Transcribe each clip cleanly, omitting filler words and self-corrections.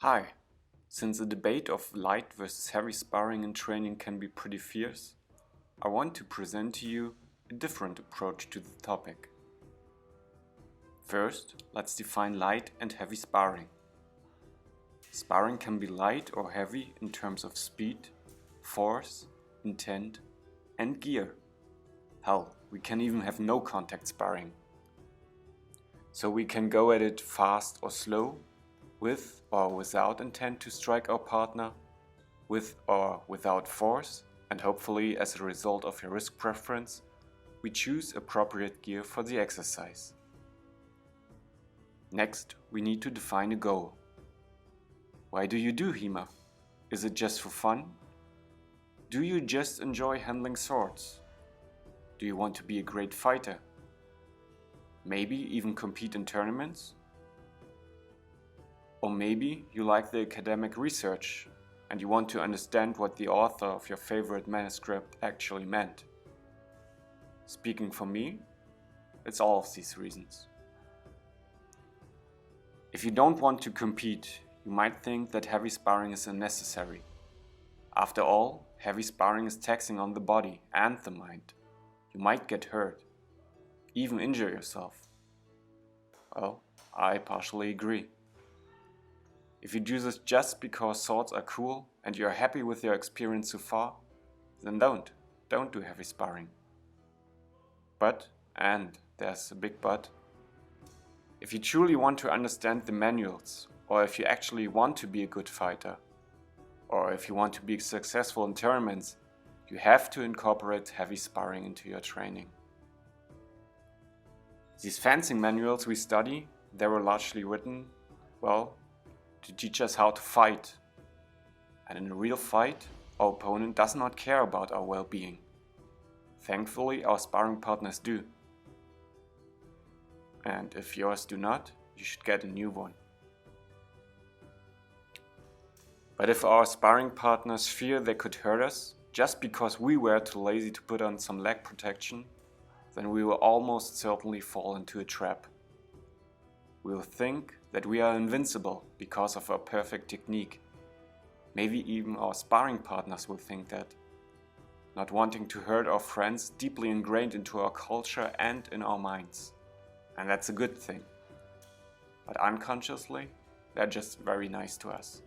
Hi! Since the debate of light versus heavy sparring in training can be pretty fierce, I want to present to you a different approach to the topic. First, let's define light and heavy sparring. Sparring can be light or heavy in terms of speed, force, intent, and gear. Hell, we can even have no contact sparring. So we can go at it fast or slow, with or without intent to strike our partner, with or without force, and hopefully as a result of your risk preference, we choose appropriate gear for the exercise. Next, we need to define a goal. Why do you do HEMA? Is it just for fun? Do you just enjoy handling swords? Do you want to be a great fighter? Maybe even compete in tournaments? Or maybe you like the academic research and you want to understand what the author of your favorite manuscript actually meant. Speaking for me, it's all of these reasons. If you don't want to compete, you might think that heavy sparring is unnecessary. After all, heavy sparring is taxing on the body and the mind. You might get hurt, even injure yourself. Well, I partially agree. If you do this just because swords are cool and you are happy with your experience so far, then don't do heavy sparring. But, and there's a big but, if you truly want to understand the manuals, or if you actually want to be a good fighter, or if you want to be successful in tournaments, you have to incorporate heavy sparring into your training. These fencing manuals we study, they were largely written, well, to teach us how to fight. And in a real fight, our opponent does not care about our well-being. Thankfully, our sparring partners do. And if yours do not, you should get a new one. But if our sparring partners fear they could hurt us, just because we were too lazy to put on some leg protection, then we will almost certainly fall into a trap. We will think that we are invincible because of our perfect technique. Maybe even our sparring partners will think that. Not wanting to hurt our friends deeply ingrained into our culture and in our minds. And that's a good thing. But unconsciously, they're just very nice to us.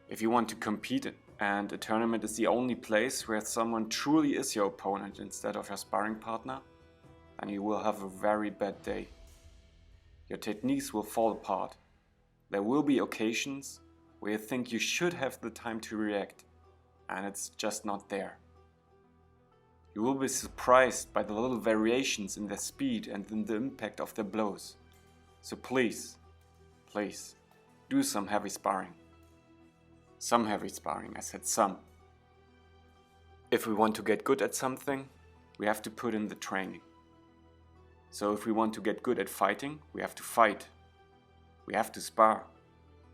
If you want to compete and a tournament is the only place where someone truly is your opponent instead of your sparring partner, then you will have a very bad day. Your techniques will fall apart. There will be occasions where you think you should have the time to react, and it's just not there. You will be surprised by the little variations in their speed and in the impact of their blows. So please, do some heavy sparring. Some heavy sparring, I said some. If we want to get good at something, we have to put in the training. So if we want to get good at fighting, we have to fight. We have to spar,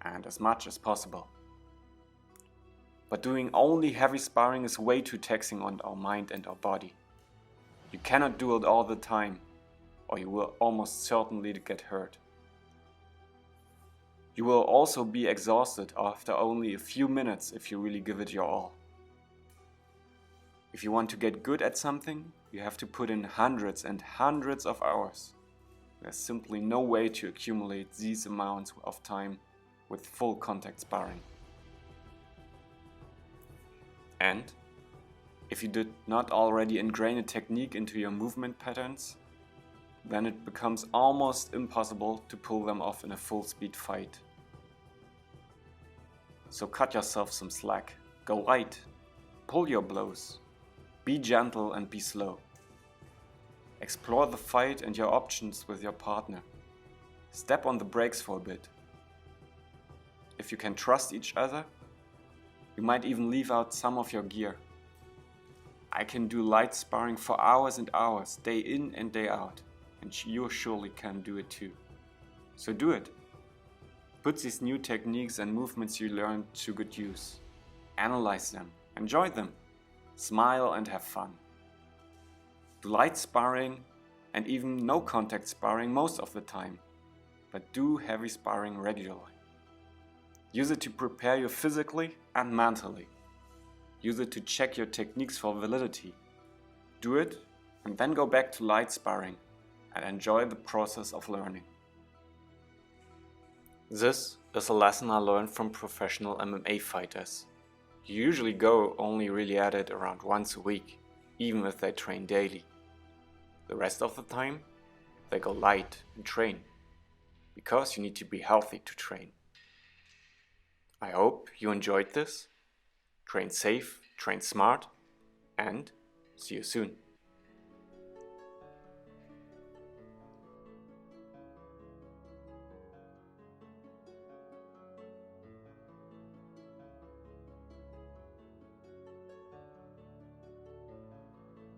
and as much as possible. But doing only heavy sparring is way too taxing on our mind and our body. You cannot do it all the time, or you will almost certainly get hurt. You will also be exhausted after only a few minutes if you really give it your all. If you want to get good at something, you have to put in hundreds and hundreds of hours. There's simply no way to accumulate these amounts of time with full contact sparring. And if you did not already ingrain a technique into your movement patterns, then it becomes almost impossible to pull them off in a full-speed fight. So cut yourself some slack, go light, pull your blows, be gentle and be slow. Explore the fight and your options with your partner. Step on the brakes for a bit. If you can trust each other, you might even leave out some of your gear. I can do light sparring for hours and hours, day in and day out, and you surely can do it too. So do it. Put these new techniques and movements you learned to good use. Analyze them, enjoy them, smile and have fun. Do light sparring and even no contact sparring most of the time. but do heavy sparring regularly. Use it to prepare you physically and mentally. Use it to check your techniques for validity. Do it and then go back to light sparring and enjoy the process of learning. This is a lesson I learned from professional MMA fighters. You usually go only really at it around once a week, even if they train daily. The rest of the time, they go light and train, because you need to be healthy to train. I hope you enjoyed this. Train safe, train smart, and see you soon.